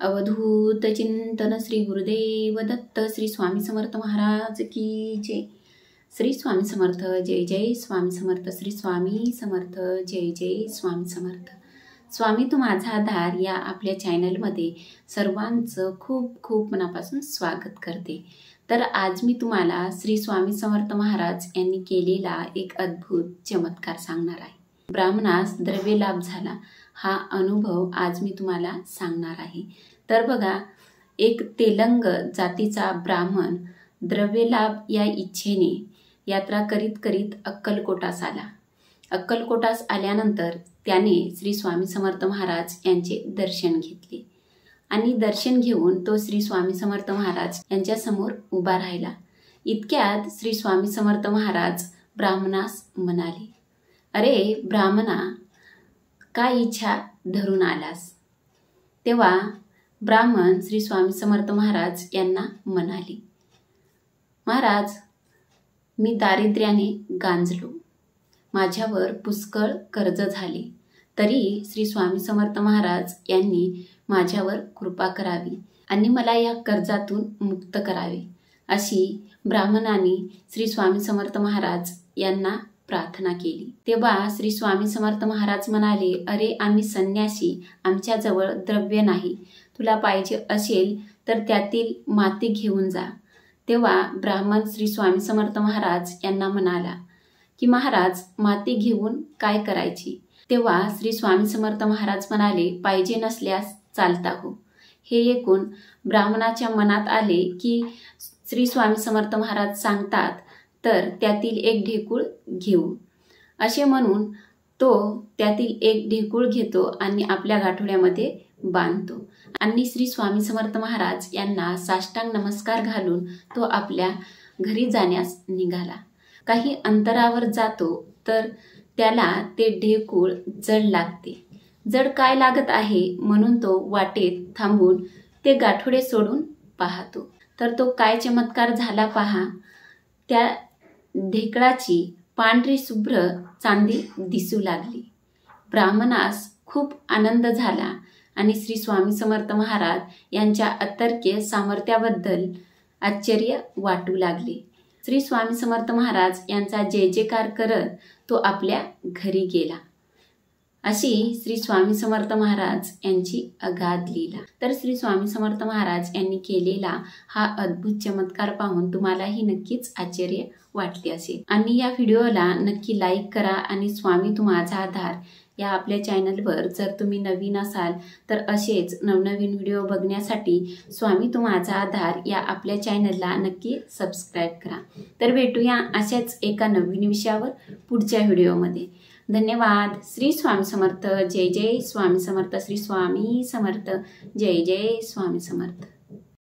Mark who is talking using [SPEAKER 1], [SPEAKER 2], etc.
[SPEAKER 1] अवधूत चिंतन श्री गुरुदेव दत्त श्री स्वामी समर्थ महाराज की जय। श्री स्वामी समर्थ जय जय स्वामी समर्थ। श्री स्वामी समर्थ जय जय स्वामी समर्थ। स्वामी तू माझा आधार या आपल्या चॅनलमध्ये सर्वांचं खूप खूप मनापासून स्वागत करते। तर आज मी तुम्हाला श्री स्वामी समर्थ महाराज यांनी केलेला एक अद्भुत चमत्कार सांगणार आहे। ब्राह्मणास द्रव्य लाभ झाला हा अनुभव आज मी तुम्हाला सांगणार आहे। तर बघा, एक तेलंग जातीचा ब्राह्मण द्रव्य लाभ या इच्छेने यात्रा करीत करीत अक्कलकोटास आला। अक्कलकोटास आल्यानंतर त्याने श्री स्वामी समर्थ महाराज यांचे दर्शन घेतले आणि दर्शन घेऊन तो श्री स्वामी समर्थ महाराज यांच्या समोर उभा राहिला। इतक्यात श्री स्वामी समर्थ महाराज ब्राह्मणास म्हणाले, अरे ब्राह्मणा, काय इच्छा धरून आलास? तेव्हा ब्राह्मण श्री स्वामी समर्थ महाराज यांना म्हणाले, महाराज, मी दारिद्र्याने गांजलो, माझ्यावर पुष्कळ कर्ज झाले, तरी श्री स्वामी समर्थ महाराज यांनी माझ्यावर कृपा करावी आणि मला या कर्जातून मुक्त करावे, अशी ब्राह्मणाने श्री स्वामी समर्थ महाराज यांना प्रार्थना केली। तेव्हा श्री स्वामी समर्थ महाराज म्हणाले, अरे आम्ही संन्यासी, आमच्याजवळ द्रव्य नाही, तुला पाहिजे असेल तर त्यातील माती घेऊन जा। तेव्हा ब्राह्मण श्री स्वामी समर्थ महाराज यांना म्हणाला की महाराज, माती घेऊन काय करायची? तेव्हा श्री स्वामी समर्थ महाराज म्हणाले, पाहिजे नसल्यास चालता हो। हे ऐकून ब्राह्मणाच्या मनात आले की श्री स्वामी समर्थ महाराज सांगतात तर त्यातील एक ढेकूळ घेऊ, असे म्हणून तो त्यातील एक ढेकूळ घेतो आणि आपल्या गाठोड्यामध्ये बांधतो आणि श्री स्वामी समर्थ महाराज यांना साष्टांग नमस्कार घालून तो आपल्या घरी जाण्यास निघाला। काही अंतरावर जातो तर त्याला ते ढेकूळ जड लागते। जड काय लागत आहे म्हणून तो वाटेत थांबून ते गाठोडे सोडून पाहतो, तर तो काय चमत्कार झाला पहा। त्या ढेकळाची पांढरी शुभ्र चांदी दिसू लागली। ब्राह्मणास खूप आनंद झाला आणि श्री स्वामी समर्थ महाराज यांच्या अतर्क्य सामर्थ्याबद्दल आश्चर्य वाटू लागले। श्री स्वामी समर्थ महाराज यांचा जय जयकार करत तो आपल्या घरी गेला। अशी श्री स्वामी समर्थ महाराज यांची अगाध लीला। तर श्री स्वामी समर्थ महाराज यांनी केलेला हा अद्भुत चमत्कार पाहून तुम्हालाही नक्कीच आश्चर्य वाटले असेल आणि या व्हिडिओला नक्की लाईक करा आणि स्वामी तू माझा आधार या आपल्या चॅनलवर जर तुम्ही नवीन असाल तर असेच नवनवीन व्हिडिओ बघण्यासाठी स्वामी तू माझा आधार या आपल्या चॅनलला नक्की सबस्क्राईब करा। तर भेटूया अशाच एका नवीन विषयावर पुढच्या व्हिडिओमध्ये। धन्यवाद। श्री स्वामी समर्थ जय जय स्वामी समर्थ। श्री स्वामी समर्थ जय जय स्वामी समर्थ।